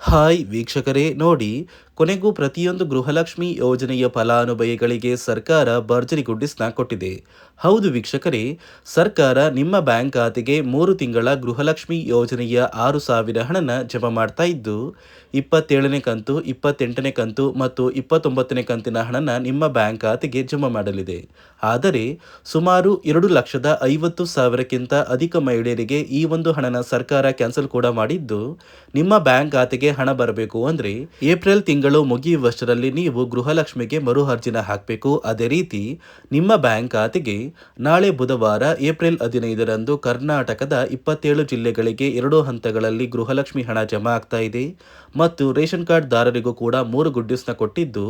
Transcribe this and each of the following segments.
Hi ವೀಕ್ಷಕರೇ ನೋಡಿ, ಕೊನೆಗೂ ಪ್ರತಿಯೊಂದು ಗೃಹಲಕ್ಷ್ಮಿ ಯೋಜನೆಯ ಫಲಾನುಭವಿಗಳಿಗೆ ಸರ್ಕಾರ ಭರ್ಜರಿ ಗುಡ್ಡಿಸ್ನ ಕೊಟ್ಟಿದೆ. ಹೌದು ವೀಕ್ಷಕರೇ, ಸರ್ಕಾರ ನಿಮ್ಮ ಬ್ಯಾಂಕ್ ಖಾತೆಗೆ 3 ತಿಂಗಳ ಗೃಹಲಕ್ಷ್ಮಿ ಯೋಜನೆಯ 6,000 ಹಣನ ಜಮಾ ಮಾಡ್ತಾ ಇದ್ದು, 27ನೇ ಕಂತು, 28ನೇ ಕಂತು ಮತ್ತು 29ನೇ ಕಂತಿನ ಹಣನ ನಿಮ್ಮ ಬ್ಯಾಂಕ್ ಖಾತೆಗೆ ಜಮಾ ಮಾಡಲಿದೆ. ಆದರೆ ಸುಮಾರು 2,50,000ಕ್ಕಿಂತ ಅಧಿಕ ಮಹಿಳೆಯರಿಗೆ ಈ ಒಂದು ಹಣನ ಸರ್ಕಾರ ಕ್ಯಾನ್ಸಲ್ ಕೂಡ ಮಾಡಿದ್ದು, ನಿಮ್ಮ ಬ್ಯಾಂಕ್ ಖಾತೆಗೆ ಹಣ ಬರಬೇಕು ಅಂದ್ರೆ ಏಪ್ರಿಲ್ ತಿಂಗಳು ಮುಗಿಯುವಷ್ಟರಲ್ಲಿ ನೀವು ಗೃಹಲಕ್ಷ್ಮಿಗೆ ಮರು ಅರ್ಜಿನ ಹಾಕಬೇಕು. ಅದೇ ರೀತಿ ನಿಮ್ಮ ಬ್ಯಾಂಕ್ ಖಾತೆಗೆ ನಾಳೆ ಬುಧವಾರ ಏಪ್ರಿಲ್ 15ರಂದು ಕರ್ನಾಟಕದ 27 ಜಿಲ್ಲೆಗಳಿಗೆ 2 ಹಂತಗಳಲ್ಲಿ ಗೃಹಲಕ್ಷ್ಮಿ ಹಣ ಜಮಾ ಆಗ್ತಾ ಇದೆ. ಮತ್ತು ರೇಷನ್ ಕಾರ್ಡ್ ದಾರರಿಗೂ ಕೂಡ 3 ಗುಡ್ಡಿಸ್ನ ಕೊಟ್ಟಿದ್ದು,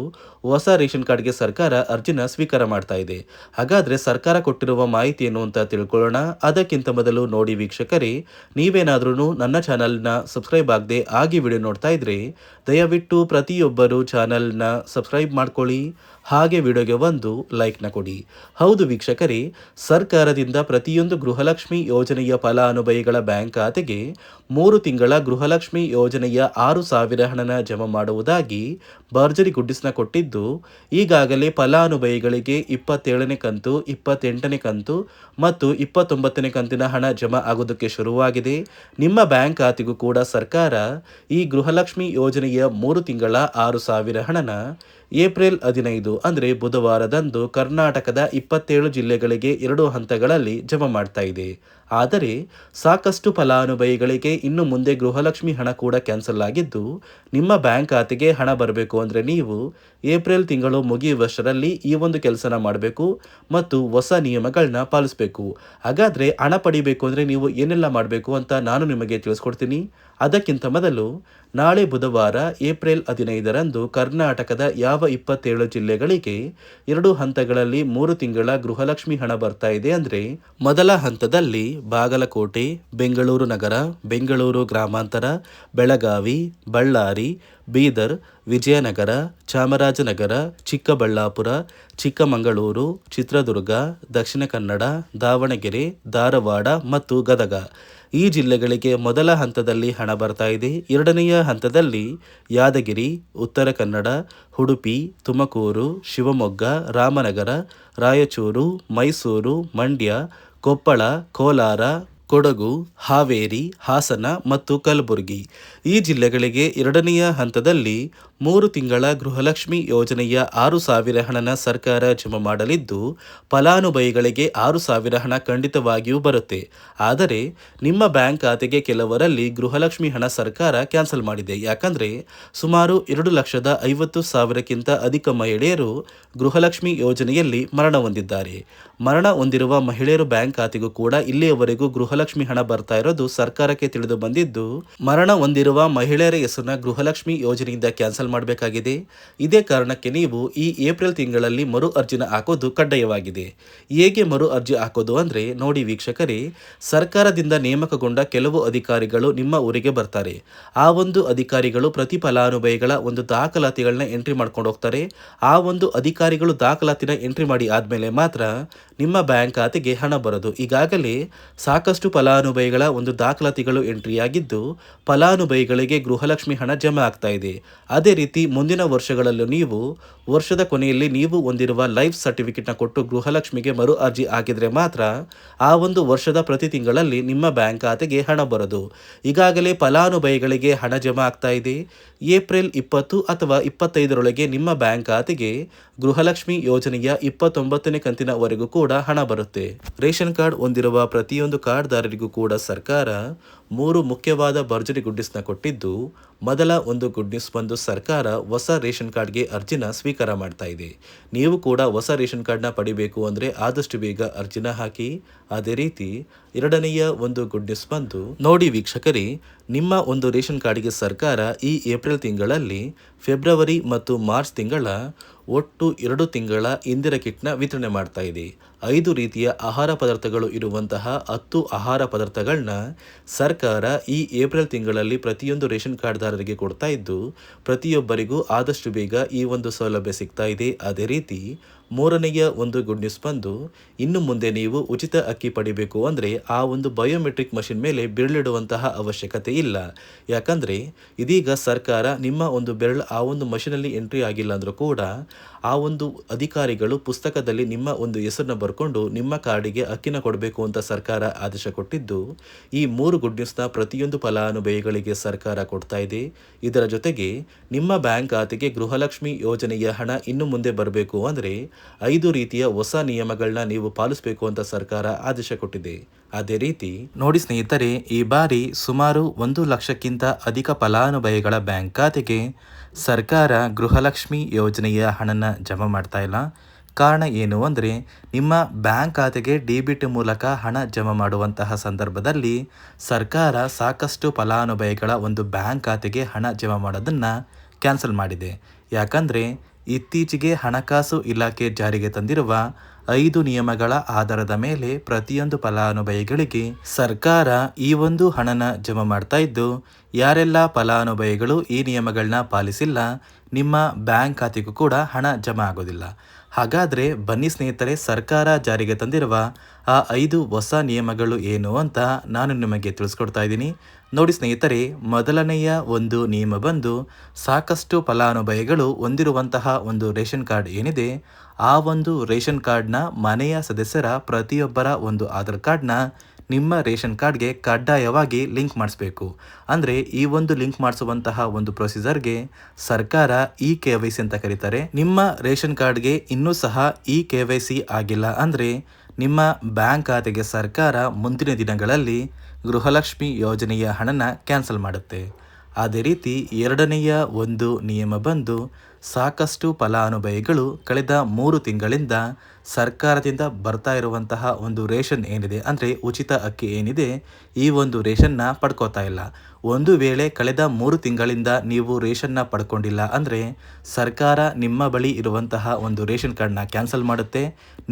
ಹೊಸ ರೇಷನ್ ಕಾರ್ಡ್ಗೆ ಸರ್ಕಾರ ಅರ್ಜಿನ ಸ್ವೀಕಾರ ಮಾಡ್ತಾ ಇದೆ. ಹಾಗಾದ್ರೆ ಸರ್ಕಾರ ಕೊಟ್ಟಿರುವ ಮಾಹಿತಿ ಏನು ಅಂತ ತಿಳ್ಕೊಳ್ಳೋಣ. ಅದಕ್ಕಿಂತ ಮೊದಲು ನೋಡಿ ವೀಕ್ಷಕರೇ, ನೀವೇನಾದ್ರೂ ನನ್ನ ಚಾನಲ್ನ ಸಬ್ಸ್ಕ್ರೈಬ್ ಆಗದೆ ಆಗಿ ವಿಡಿಯೋ ನೋಡ್ತಾ ಇದ್ರೆ ದಯವಿಟ್ಟು ಪ್ರತಿಯೊಬ್ಬರು ಚಾನಲ್ನ ಸಬ್ಸ್ಕ್ರೈಬ್ ಮಾಡ್ಕೊಳ್ಳಿ, ಹಾಗೆ ವಿಡಿಯೋಗೆ ಒಂದು ಲೈಕ್ನ ಕೊಡಿ. ಹೌದು ವೀಕ್ಷಕರೇ, ಸರ್ಕಾರದಿಂದ ಪ್ರತಿಯೊಂದು ಗೃಹಲಕ್ಷ್ಮಿ ಯೋಜನೆಯ ಫಲಾನುಭವಿಗಳ ಬ್ಯಾಂಕ್ ಖಾತೆಗೆ 3 ತಿಂಗಳ ಗೃಹಲಕ್ಷ್ಮಿ ಯೋಜನೆಯ 6,000 ಹಣನ ಜಮಾ ಮಾಡುವುದಾಗಿ ಭರ್ಜರಿ ಗುಡ್ಡಿಸ್ನ ಕೊಟ್ಟಿದ್ದು, ಈಗಾಗಲೇ ಫಲಾನುಭವಿಗಳಿಗೆ 27ನೇ ಕಂತು, 28ನೇ ಕಂತು ಮತ್ತು 29ನೇ ಕಂತಿನ ಹಣ ಜಮಾ ಆಗೋದಕ್ಕೆ ಶುರುವಾಗಿದೆ. ನಿಮ್ಮ ಬ್ಯಾಂಕ್ ಖಾತೆಗೂ ಕೂಡ ಸರ್ಕಾರ ಈ ಗೃಹಲಕ್ಷ್ಮಿ ಯೋಜನೆಯ 3 ತಿಂಗಳ 6,000 ಹಣನ ಏಪ್ರಿಲ್ 15 ಅಂದರೆ ಬುಧವಾರದಂದು ಕರ್ನಾಟಕದ 27 ಜಿಲ್ಲೆಗಳಿಗೆ 2 ಹಂತಗಳಲ್ಲಿ ಜಮಾ ಮಾಡ್ತಾ ಇದೆ. ಆದರೆ ಸಾಕಷ್ಟು ಫಲಾನುಭವಿಗಳಿಗೆ ಇನ್ನು ಮುಂದೆ ಗೃಹಲಕ್ಷ್ಮಿ ಹಣ ಕೂಡ ಕ್ಯಾನ್ಸಲ್ ಆಗಿದ್ದು, ನಿಮ್ಮ ಬ್ಯಾಂಕ್ ಖಾತೆಗೆ ಹಣ ಬರಬೇಕು ಅಂದರೆ ನೀವು ಏಪ್ರಿಲ್ ತಿಂಗಳು ಮುಗಿಯುವಷ್ಟರಲ್ಲಿ ಈ ಒಂದು ಕೆಲಸನ ಮಾಡಬೇಕು ಮತ್ತು ಹೊಸ ನಿಯಮಗಳನ್ನ ಪಾಲಿಸಬೇಕು. ಹಾಗಾದರೆ ಹಣ ಪಡಿಬೇಕು ಅಂದರೆ ನೀವು ಏನೆಲ್ಲ ಮಾಡಬೇಕು ಅಂತ ನಾನು ನಿಮಗೆ ತಿಳಿಸ್ಕೊಡ್ತೀನಿ. ಅದಕ್ಕಿಂತ ಮೊದಲು ನಾಳೆ ಬುಧವಾರ ಏಪ್ರಿಲ್ 15ರಂದು ಕರ್ನಾಟಕದ ಯಾವ 27 ಜಿಲ್ಲೆಗಳಿಗೆ 2 ಹಂತಗಳಲ್ಲಿ 3 ತಿಂಗಳ ಗೃಹಲಕ್ಷ್ಮಿ ಹಣ ಬರ್ತಾ ಇದೆ ಅಂದರೆ, ಮೊದಲ ಹಂತದಲ್ಲಿ ಬಾಗಲಕೋಟೆ, ಬೆಂಗಳೂರು ನಗರ, ಬೆಂಗಳೂರು ಗ್ರಾಮಾಂತರ, ಬೆಳಗಾವಿ, ಬಳ್ಳಾರಿ, ಬೀದರ್, ವಿಜಯನಗರ, ಚಾಮರಾಜನಗರ, ಚಿಕ್ಕಬಳ್ಳಾಪುರ, ಚಿಕ್ಕಮಗಳೂರು, ಚಿತ್ರದುರ್ಗ, ದಕ್ಷಿಣ ಕನ್ನಡ, ದಾವಣಗೆರೆ, ಧಾರವಾಡ ಮತ್ತು ಗದಗ ಈ ಜಿಲ್ಲೆಗಳಿಗೆ ಮೊದಲ ಹಂತದಲ್ಲಿ ಹಣ ಬರ್ತಾ ಇದೆ. ಎರಡನೆಯ ಹಂತದಲ್ಲಿ ಯಾದಗಿರಿ, ಉತ್ತರ ಕನ್ನಡ, ಉಡುಪಿ, ತುಮಕೂರು, ಶಿವಮೊಗ್ಗ, ರಾಮನಗರ, ರಾಯಚೂರು, ಮೈಸೂರು, ಮಂಡ್ಯ, ಕೊಪ್ಪಳ, ಕೋಲಾರ, ಕೊಡಗು, ಹಾವೇರಿ, ಹಾಸನ ಮತ್ತು ಕಲಬುರಗಿ ಈ ಜಿಲ್ಲೆಗಳಿಗೆ ಎರಡನೆಯ ಹಂತದಲ್ಲಿ 3 ತಿಂಗಳ ಗೃಹಲಕ್ಷ್ಮಿ ಯೋಜನೆಯ 6,000 ಹಣನ ಸರ್ಕಾರ ಜಮಾ ಮಾಡಲಿದ್ದು, ಫಲಾನುಭವಿಗಳಿಗೆ 6,000 ಹಣ ಖಂಡಿತವಾಗಿಯೂ ಬರುತ್ತೆ. ಆದರೆ ನಿಮ್ಮ ಬ್ಯಾಂಕ್ ಖಾತೆಗೆ ಕೆಲವರಲ್ಲಿ ಗೃಹಲಕ್ಷ್ಮಿ ಹಣ ಸರ್ಕಾರ ಕ್ಯಾನ್ಸಲ್ ಮಾಡಿದೆ. ಯಾಕಂದರೆ ಸುಮಾರು 2,50,000ಕ್ಕಿಂತ ಅಧಿಕ ಮಹಿಳೆಯರು ಗೃಹಲಕ್ಷ್ಮಿ ಯೋಜನೆಯಲ್ಲಿ ಮರಣ ಹೊಂದಿದ್ದಾರೆ. ಮರಣ ಹೊಂದಿರುವ ಮಹಿಳೆಯರು ಬ್ಯಾಂಕ್ ಖಾತೆಗೂ ಕೂಡ ಇಲ್ಲಿಯವರೆಗೂ ಗೃಹಲಕ್ಷ್ಮಿ ಹಣ ಬರ್ತಾ ಇರೋದು ಸರ್ಕಾರಕ್ಕೆ ತಿಳಿದು ಬಂದಿದ್ದು, ಮರಣ ಹೊಂದಿರುವ ಮಹಿಳೆಯರ ಹೆಸರನ್ನ ಗೃಹಲಕ್ಷ್ಮಿ ಯೋಜನೆಯಿಂದ ಕ್ಯಾನ್ಸಲ್ ಮಾಡಬೇಕಾಗಿದೆ. ಇದೇ ಕಾರಣಕ್ಕೆ ನೀವು ಈ ಏಪ್ರಿಲ್ ತಿಂಗಳಲ್ಲಿ ಮರು ಅರ್ಜಿನ ಹಾಕೋದು ಕಡ್ಡಾಯವಾಗಿದೆ. ಹೇಗೆ ಮರು ಅರ್ಜಿ ಹಾಕೋದು ಅಂದರೆ ನೋಡಿ ವೀಕ್ಷಕರೇ, ಸರ್ಕಾರದಿಂದ ನೇಮಕಗೊಂಡ ಕೆಲವು ಅಧಿಕಾರಿಗಳು ನಿಮ್ಮ ಊರಿಗೆ ಬರ್ತಾರೆ. ಆ ಒಂದು ಅಧಿಕಾರಿಗಳು ಪ್ರತಿ ಫಲಾನುಭವಿಗಳ ಒಂದು ದಾಖಲಾತಿಗಳನ್ನ ಎಂಟ್ರಿ ಮಾಡ್ಕೊಂಡು ಹೋಗ್ತಾರೆ. ಆ ಒಂದು ಅಧಿಕಾರಿಗಳು ದಾಖಲಾತಿನ ಎಂಟ್ರಿ ಮಾಡಿ ಆದಮೇಲೆ ಮಾತ್ರ ನಿಮ್ಮ ಬ್ಯಾಂಕ್ ಖಾತೆಗೆ ಹಣ ಬರೋದು. ಈಗಾಗಲೇ ಸಾಕಷ್ಟು ಫಲಾನುಭವಿಗಳ ಒಂದು ದಾಖಲಾತಿಗಳು ಎಂಟ್ರಿ ಆಗಿದ್ದು, ಫಲಾನುಭವಿಗಳಿಗೆ ಗೃಹಲಕ್ಷ್ಮಿ ಹಣ ಜಮಾ ಆಗ್ತಾ ಇದೆ. ಅದೇ ರೀತಿ ಮುಂದಿನ ವರ್ಷಗಳಲ್ಲೂ ನೀವು ವರ್ಷದ ಕೊನೆಯಲ್ಲಿ ನೀವು ಹೊಂದಿರುವ ಲೈಫ್ ಸರ್ಟಿಫಿಕೇಟ್ನ ಕೊಟ್ಟು ಗೃಹಲಕ್ಷ್ಮಿಗೆ ಮರು ಅರ್ಜಿ ಹಾಕಿದರೆ ಮಾತ್ರ ಆ ಒಂದು ವರ್ಷದ ಪ್ರತಿ ತಿಂಗಳಲ್ಲಿ ನಿಮ್ಮ ಬ್ಯಾಂಕ್ ಖಾತೆಗೆ ಹಣ ಬರೋದು. ಈಗಾಗಲೇ ಫಲಾನುಭವಿಗಳಿಗೆ ಹಣ ಜಮಾ ಆಗ್ತಾ ಇದೆ. ಏಪ್ರಿಲ್ 20 ಅಥವಾ 25ರೊಳಗೆ ನಿಮ್ಮ ಬ್ಯಾಂಕ್ ಖಾತೆಗೆ ಗೃಹಲಕ್ಷ್ಮಿ ಯೋಜನೆಯ 29ನೇ ಕಂತಿನವರೆಗೂ ಕೂಡ ಹಣ ಬರುತ್ತೆ. ರೇಷನ್ ಕಾರ್ಡ್ ಹೊಂದಿರುವ ಪ್ರತಿಯೊಂದು ಕಾರ್ಡ್ದಾರರಿಗೂ ಕೂಡ ಸರ್ಕಾರ 3 ಮುಖ್ಯವಾದ ಭರ್ಜರಿ ಗುಡ್ಡಿಸ್ನ ಕೊಟ್ಟಿದ್ದು, ಮೊದಲ ಒಂದು ಗುಡ್ ನ್ಯೂಸ್ ಬಂದು ಸರ್ಕಾರ ಹೊಸ ರೇಷನ್ ಕಾರ್ಡ್ಗೆ ಅರ್ಜಿನ ಸ್ವೀಕಾರ ಮಾಡ್ತಾ ಇದೆ. ನೀವು ಕೂಡ ಹೊಸ ರೇಷನ್ ಕಾರ್ಡ್ನ ಪಡಿಬೇಕು ಅಂದರೆ ಆದಷ್ಟು ಬೇಗ ಅರ್ಜಿನ ಹಾಕಿ. ಅದೇ ರೀತಿ ಎರಡನೆಯ ಒಂದು ಗುಡ್ ನ್ಯೂಸ್ ಬಂದು ನೋಡಿ ವೀಕ್ಷಕರೇ, ನಿಮ್ಮ ಒಂದು ರೇಷನ್ ಕಾರ್ಡ್ಗೆ ಸರ್ಕಾರ ಈ ಏಪ್ರಿಲ್ ತಿಂಗಳಲ್ಲಿ ಫೆಬ್ರವರಿ ಮತ್ತು ಮಾರ್ಚ್ ತಿಂಗಳ ಒಟ್ಟು 2 ತಿಂಗಳ ಇಂದಿರಾ ಕಿಟ್ನ ವಿತರಣೆ ಮಾಡ್ತಾ ಇದೆ. 5 ರೀತಿಯ ಆಹಾರ ಪದಾರ್ಥಗಳು ಇರುವಂತಹ 10 ಆಹಾರ ಪದಾರ್ಥಗಳನ್ನ ಸರ್ಕಾರ ಈ ಏಪ್ರಿಲ್ ತಿಂಗಳಲ್ಲಿ ಪ್ರತಿಯೊಂದು ರೇಷನ್ ಕಾರ್ಡ್ದಾರರಿಗೆ ಕೊಡ್ತಾ ಇದ್ದು, ಪ್ರತಿಯೊಬ್ಬರಿಗೂ ಆದಷ್ಟು ಬೇಗ ಈ ಒಂದು ಸೌಲಭ್ಯ ಸಿಗ್ತಾ ಇದೆ. ಅದೇ ರೀತಿ ಮೂರನೆಯ ಒಂದು ಗುಡ್ ನ್ಯೂಸ್ ಬಂದು, ಇನ್ನು ಮುಂದೆ ನೀವು ಉಚಿತ ಅಕ್ಕಿ ಪಡಿಬೇಕು ಅಂದರೆ ಆ ಒಂದು ಬಯೋಮೆಟ್ರಿಕ್ ಮಷಿನ್ ಮೇಲೆ ಬೆರಳಿಡುವಂತಹ ಅವಶ್ಯಕತೆ ಇಲ್ಲ. ಯಾಕಂದರೆ ಇದೀಗ ಸರ್ಕಾರ ನಿಮ್ಮ ಒಂದು ಬೆರಳು ಆ ಒಂದು ಮಷಿನಲ್ಲಿ ಎಂಟ್ರಿ ಆಗಿಲ್ಲ ಅಂದರೂ ಕೂಡ ಆ ಒಂದು ಅಧಿಕಾರಿಗಳು ಪುಸ್ತಕದಲ್ಲಿ ನಿಮ್ಮ ಒಂದು ಹೆಸರನ್ನ ಬರ್ಕೊಂಡು ನಿಮ್ಮ ಕಾರ್ಡಿಗೆ ಅಕ್ಕಿನ ಕೊಡಬೇಕು ಅಂತ ಸರ್ಕಾರ ಆದೇಶ ಕೊಟ್ಟಿದ್ದು, ಈ 3 ಗುಡ್ ನ್ಯೂಸ್ನ ಪ್ರತಿಯೊಂದು ಫಲಾನುಭವಿಗಳಿಗೆ ಸರ್ಕಾರ ಕೊಡ್ತಾ ಇದೆ. ಇದರ ಜೊತೆಗೆ ನಿಮ್ಮ ಬ್ಯಾಂಕ್ ಖಾತೆಗೆ ಗೃಹಲಕ್ಷ್ಮಿ ಯೋಜನೆಯ ಹಣ ಇನ್ನು ಮುಂದೆ ಬರಬೇಕು ಅಂದರೆ 5 ರೀತಿಯ ಹೊಸ ನಿಯಮಗಳನ್ನ ನೀವು ಪಾಲಿಸಬೇಕು ಅಂತ ಸರ್ಕಾರ ಆದೇಶ ಕೊಟ್ಟಿದೆ. ಅದೇ ರೀತಿ ನೋಡಿ ಸ್ನೇಹಿತರೆ, ಈ ಬಾರಿ ಸುಮಾರು 1 ಲಕ್ಷಕ್ಕಿಂತ ಅಧಿಕ ಫಲಾನುಭವಿಗಳ ಬ್ಯಾಂಕ್ ಖಾತೆಗೆ ಸರ್ಕಾರ ಗೃಹಲಕ್ಷ್ಮಿ ಯೋಜನೆಯ ಹಣನ ಜಮಾ ಮಾಡ್ತಾ ಇಲ್ಲ. ಕಾರಣ ಏನು ಅಂದರೆ, ನಿಮ್ಮ ಬ್ಯಾಂಕ್ ಖಾತೆಗೆ ಡೆಬಿಟ್ ಮೂಲಕ ಹಣ ಜಮಾ ಮಾಡುವಂತಹ ಸಂದರ್ಭದಲ್ಲಿ ಸರ್ಕಾರ ಸಾಕಷ್ಟು ಫಲಾನುಭವಿಗಳ ಒಂದು ಬ್ಯಾಂಕ್ ಖಾತೆಗೆ ಹಣ ಜಮಾ ಮಾಡೋದನ್ನು ಕ್ಯಾನ್ಸಲ್ ಮಾಡಿದೆ. ಯಾಕಂದರೆ ಇತ್ತೀಚೆಗೆ ಹಣಕಾಸು ಇಲಾಖೆ ಜಾರಿಗೆ ತಂದಿರುವ 5 ನಿಯಮಗಳ ಆಧಾರದ ಮೇಲೆ ಪ್ರತಿಯೊಂದು ಫಲಾನುಭವಿಗಳಿಗೆ ಸರ್ಕಾರ ಈ ಒಂದು ಹಣನ ಜಮಾ ಮಾಡ್ತಾ ಇದ್ದು, ಯಾರೆಲ್ಲ ಫಲಾನುಭವಿಗಳು ಈ ನಿಯಮಗಳನ್ನ ಪಾಲಿಸಿಲ್ಲ ನಿಮ್ಮ ಬ್ಯಾಂಕ್ ಖಾತೆಗೂ ಕೂಡ ಹಣ ಜಮಾ ಆಗೋದಿಲ್ಲ. ಹಾಗಾದರೆ ಬನ್ನಿ ಸ್ನೇಹಿತರೆ, ಸರ್ಕಾರ ಜಾರಿಗೆ ತಂದಿರುವ ಆ 5 ಹೊಸ ನಿಯಮಗಳು ಏನು ಅಂತ ನಾನು ನಿಮಗೆ ತಿಳಿಸ್ಕೊಡ್ತಾ ಇದ್ದೀನಿ. ನೋಡಿ ಸ್ನೇಹಿತರೆ, ಮೊದಲನೆಯ ಒಂದು ನಿಯಮ ಬಂದು, ಸಾಕಷ್ಟು ಫಲಾನುಭವಿಗಳು ಹೊಂದಿರುವಂತಹ ಒಂದು ರೇಷನ್ ಕಾರ್ಡ್ ಏನಿದೆ, ಆ ಒಂದು ರೇಷನ್ ಕಾರ್ಡ್ನ ಮನೆಯ ಸದಸ್ಯರ ಪ್ರತಿಯೊಬ್ಬರ ಒಂದು ಆಧಾರ್ ಕಾರ್ಡ್ನ ನಿಮ್ಮ ರೇಷನ್ ಕಾರ್ಡ್ಗೆ ಕಡ್ಡಾಯವಾಗಿ ಲಿಂಕ್ ಮಾಡಿಸ್ಬೇಕು. ಅಂದರೆ ಈ ಒಂದು ಲಿಂಕ್ ಮಾಡಿಸುವಂತಹ ಒಂದು ಪ್ರೊಸೀಜರ್ಗೆ ಸರ್ಕಾರ KYC ಅಂತ ಕರೀತಾರೆ. ನಿಮ್ಮ ರೇಷನ್ ಕಾರ್ಡ್ಗೆ ಇನ್ನೂ ಸಹ KYC ಆಗಿಲ್ಲ ಅಂದರೆ ನಿಮ್ಮ ಬ್ಯಾಂಕ್ ಖಾತೆಗೆ ಸರ್ಕಾರ ಮುಂದಿನ ದಿನಗಳಲ್ಲಿ ಗೃಹಲಕ್ಷ್ಮಿ ಯೋಜನೆಯ ಹಣನ ಕ್ಯಾನ್ಸಲ್ ಮಾಡುತ್ತೆ. ಅದೇ ರೀತಿ ಎರಡನೆಯ ಒಂದು ನಿಯಮ ಬಂದು, ಸಾಕಷ್ಟು ಫಲಾನುಭವಿಗಳು ಕಳೆದ 3 ತಿಂಗಳಿಂದ ಸರ್ಕಾರದಿಂದ ಬರ್ತಾ ಇರುವಂತಹ ಒಂದು ರೇಷನ್ ಏನಿದೆ, ಅಂದರೆ ಉಚಿತ ಅಕ್ಕಿ ಏನಿದೆ, ಈ ಒಂದು ರೇಷನ್ನ ಪಡ್ಕೋತಾ ಇಲ್ಲ. ಒಂದು ವೇಳೆ ಕಳೆದ 3 ತಿಂಗಳಿಂದ ನೀವು ರೇಷನ್ನ ಪಡ್ಕೊಂಡಿಲ್ಲ ಅಂದರೆ ಸರ್ಕಾರ ನಿಮ್ಮ ಬಳಿ ಇರುವಂತಹ ಒಂದು ರೇಷನ್ ಕಾರ್ಡ್ನ ಕ್ಯಾನ್ಸಲ್ ಮಾಡುತ್ತೆ.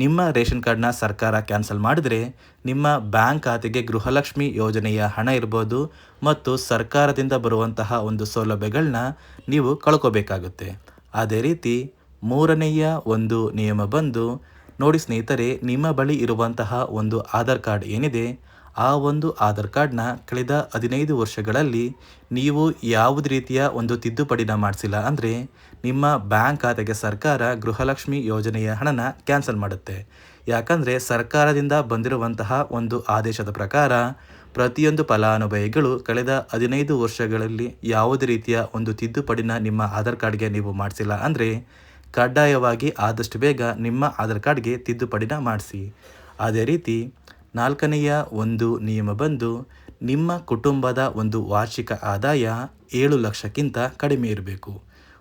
ನಿಮ್ಮ ರೇಷನ್ ಕಾರ್ಡ್ನ ಸರ್ಕಾರ ಕ್ಯಾನ್ಸಲ್ ಮಾಡಿದರೆ ನಿಮ್ಮ ಬ್ಯಾಂಕ್ ಖಾತೆಗೆ ಗೃಹಲಕ್ಷ್ಮಿ ಯೋಜನೆಯ ಹಣ ಇರ್ಬೋದು ಮತ್ತು ಸರ್ಕಾರದಿಂದ ಬರುವಂತಹ ಒಂದು ಸೌಲಭ್ಯಗಳನ್ನ ನೀವು ಕಳ್ಕೋಬೇಕಾಗುತ್ತೆ. ಅದೇ ರೀತಿ ಮೂರನೆಯ ಒಂದು ನಿಯಮ ಬಂದು, ನೋಡಿ ಸ್ನೇಹಿತರೆ, ನಿಮ್ಮ ಬಳಿ ಇರುವಂತಹ ಒಂದು ಆಧಾರ್ ಕಾರ್ಡ್ ಏನಿದೆ, ಆ ಒಂದು ಆಧಾರ್ ಕಾರ್ಡ್ನ ಕಳೆದ 15 ವರ್ಷಗಳಲ್ಲಿ ನೀವು ಯಾವುದೇ ರೀತಿಯ ಒಂದು ತಿದ್ದುಪಡಿನ ಮಾಡಿಸಿಲ್ಲ ಅಂದರೆ ನಿಮ್ಮ ಬ್ಯಾಂಕ್ ಖಾತೆಗೆ ಸರ್ಕಾರ ಗೃಹಲಕ್ಷ್ಮಿ ಯೋಜನೆಯ ಹಣನ ಕ್ಯಾನ್ಸಲ್ ಮಾಡುತ್ತೆ. ಯಾಕಂದರೆ ಸರ್ಕಾರದಿಂದ ಬಂದಿರುವಂತಹ ಒಂದು ಆದೇಶದ ಪ್ರಕಾರ ಪ್ರತಿಯೊಂದು ಫಲಾನುಭವಿಗಳು ಕಳೆದ 15 ವರ್ಷಗಳಲ್ಲಿ ಯಾವುದೇ ರೀತಿಯ ಒಂದು ತಿದ್ದುಪಡಿನ ನಿಮ್ಮ ಆಧಾರ್ ಕಾರ್ಡ್ಗೆ ನೀವು ಮಾಡಿಸಿಲ್ಲ ಅಂದರೆ ಕಡ್ಡಾಯವಾಗಿ ಆದಷ್ಟು ಬೇಗ ನಿಮ್ಮ ಆಧಾರ್ ಕಾರ್ಡ್ಗೆ ತಿದ್ದುಪಡಿನ ಮಾಡಿಸಿ. ಅದೇ ರೀತಿ ನಾಲ್ಕನೆಯ ಒಂದು ನಿಯಮ ಬಂದು, ನಿಮ್ಮ ಕುಟುಂಬದ ಒಂದು ವಾರ್ಷಿಕ ಆದಾಯ 7 ಲಕ್ಷಕ್ಕಿಂತ ಕಡಿಮೆ ಇರಬೇಕು.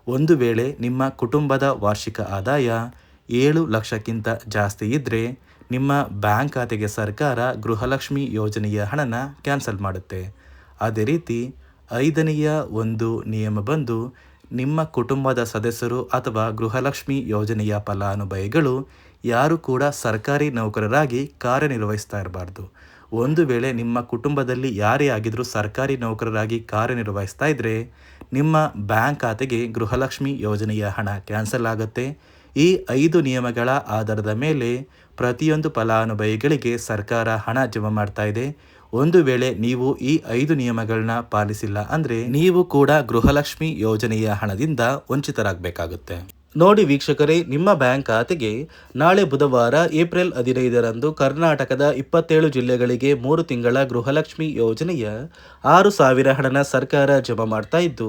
ಒಂದು ವೇಳೆ ನಿಮ್ಮ ಕುಟುಂಬದ ವಾರ್ಷಿಕ ಆದಾಯ 7 ಲಕ್ಷಕ್ಕಿಂತ ಜಾಸ್ತಿ ಇದ್ದರೆ ನಿಮ್ಮ ಬ್ಯಾಂಕ್ ಖಾತೆಗೆ ಸರ್ಕಾರ ಗೃಹಲಕ್ಷ್ಮಿ ಯೋಜನೆಯ ಹಣನ ಕ್ಯಾನ್ಸಲ್ ಮಾಡುತ್ತೆ. ಅದೇ ರೀತಿ 5ನೆಯ ಒಂದು ನಿಯಮ ಬಂದು, ನಿಮ್ಮ ಕುಟುಂಬದ ಸದಸ್ಯರು ಅಥವಾ ಗೃಹಲಕ್ಷ್ಮಿ ಯೋಜನೆಯ ಫಲಾನುಭವಿಗಳು ಯಾರು ಕೂಡ ಸರ್ಕಾರಿ ನೌಕರರಾಗಿ ಕಾರ್ಯನಿರ್ವಹಿಸ್ತಾ ಇರಬಾರ್ದು. ಒಂದು ವೇಳೆ ನಿಮ್ಮ ಕುಟುಂಬದಲ್ಲಿ ಯಾರೇ ಆಗಿದ್ರೂ ಸರ್ಕಾರಿ ನೌಕರರಾಗಿ ಕಾರ್ಯನಿರ್ವಹಿಸ್ತಾ ಇದ್ದರೆ ನಿಮ್ಮ ಬ್ಯಾಂಕ್ ಖಾತೆಗೆ ಗೃಹಲಕ್ಷ್ಮಿ ಯೋಜನೆಯ ಹಣ ಕ್ಯಾನ್ಸಲ್ ಆಗುತ್ತೆ. ಈ 5 ನಿಯಮಗಳ ಆಧಾರದ ಮೇಲೆ ಪ್ರತಿಯೊಂದು ಫಲಾನುಭವಿಗಳಿಗೆ ಸರ್ಕಾರ ಹಣ ಜಮಾ ಮಾಡ್ತಾ ಇದೆ. ಒಂದು ವೇಳೆ ನೀವು ಈ 5 ನಿಯಮಗಳನ್ನ ಪಾಲಿಸಿಲ್ಲ ಅಂದರೆ ನೀವು ಕೂಡ ಗೃಹಲಕ್ಷ್ಮಿ ಯೋಜನೆಯ ಹಣದಿಂದ ವಂಚಿತರಾಗಬೇಕಾಗುತ್ತೆ. ನೋಡಿ ವೀಕ್ಷಕರೇ, ನಿಮ್ಮ ಬ್ಯಾಂಕ್ ಖಾತೆಗೆ ನಾಳೆ ಬುಧವಾರ ಏಪ್ರಿಲ್ 15ರಂದು ಕರ್ನಾಟಕದ 27 ಜಿಲ್ಲೆಗಳಿಗೆ 3 ತಿಂಗಳ ಗೃಹಲಕ್ಷ್ಮಿ ಯೋಜನೆಯ 6,000 ಹಣನ ಸರ್ಕಾರ ಜಮಾ ಮಾಡ್ತಾ ಇದ್ದು,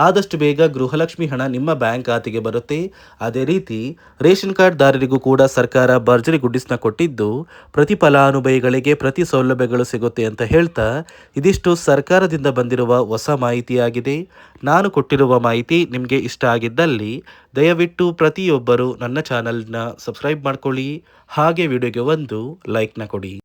ಆದಷ್ಟು ಬೇಗ ಗೃಹಲಕ್ಷ್ಮಿ ಹಣ ನಿಮ್ಮ ಬ್ಯಾಂಕ್ ಖಾತೆಗೆ ಬರುತ್ತೆ. ಅದೇ ರೀತಿ ರೇಷನ್ ಕಾರ್ಡ್ ದಾರರಿಗೂ ಕೂಡ ಸರ್ಕಾರ ಭರ್ಜರಿ ಗುಡ್ಡಿಸ್ನ ಕೊಟ್ಟಿದ್ದು, ಪ್ರತಿ ಫಲಾನುಭವಿಗಳಿಗೆ ಪ್ರತಿ ಸೌಲಭ್ಯಗಳು ಸಿಗುತ್ತೆ ಅಂತ ಹೇಳ್ತಾ, ಇದಿಷ್ಟು ಸರ್ಕಾರದಿಂದ ಬಂದಿರುವ ಹೊಸ ಮಾಹಿತಿಯಾಗಿದೆ. ನಾನು ಕೊಟ್ಟಿರುವ ಮಾಹಿತಿ ನಿಮಗೆ ಇಷ್ಟ ಆಗಿದ್ದಲ್ಲಿ ದಯವಿಟ್ಟು ಪ್ರತಿಯೊಬ್ಬರು ನನ್ನ ಚಾನಲ್ನ ಸಬ್ಸ್ಕ್ರೈಬ್ ಮಾಡ್ಕೊಳ್ಳಿ. ಹಾಗೆ ವಿಡಿಯೋಗೆ ಒಂದು ಲೈಕ್ನ ಕೊಡಿ.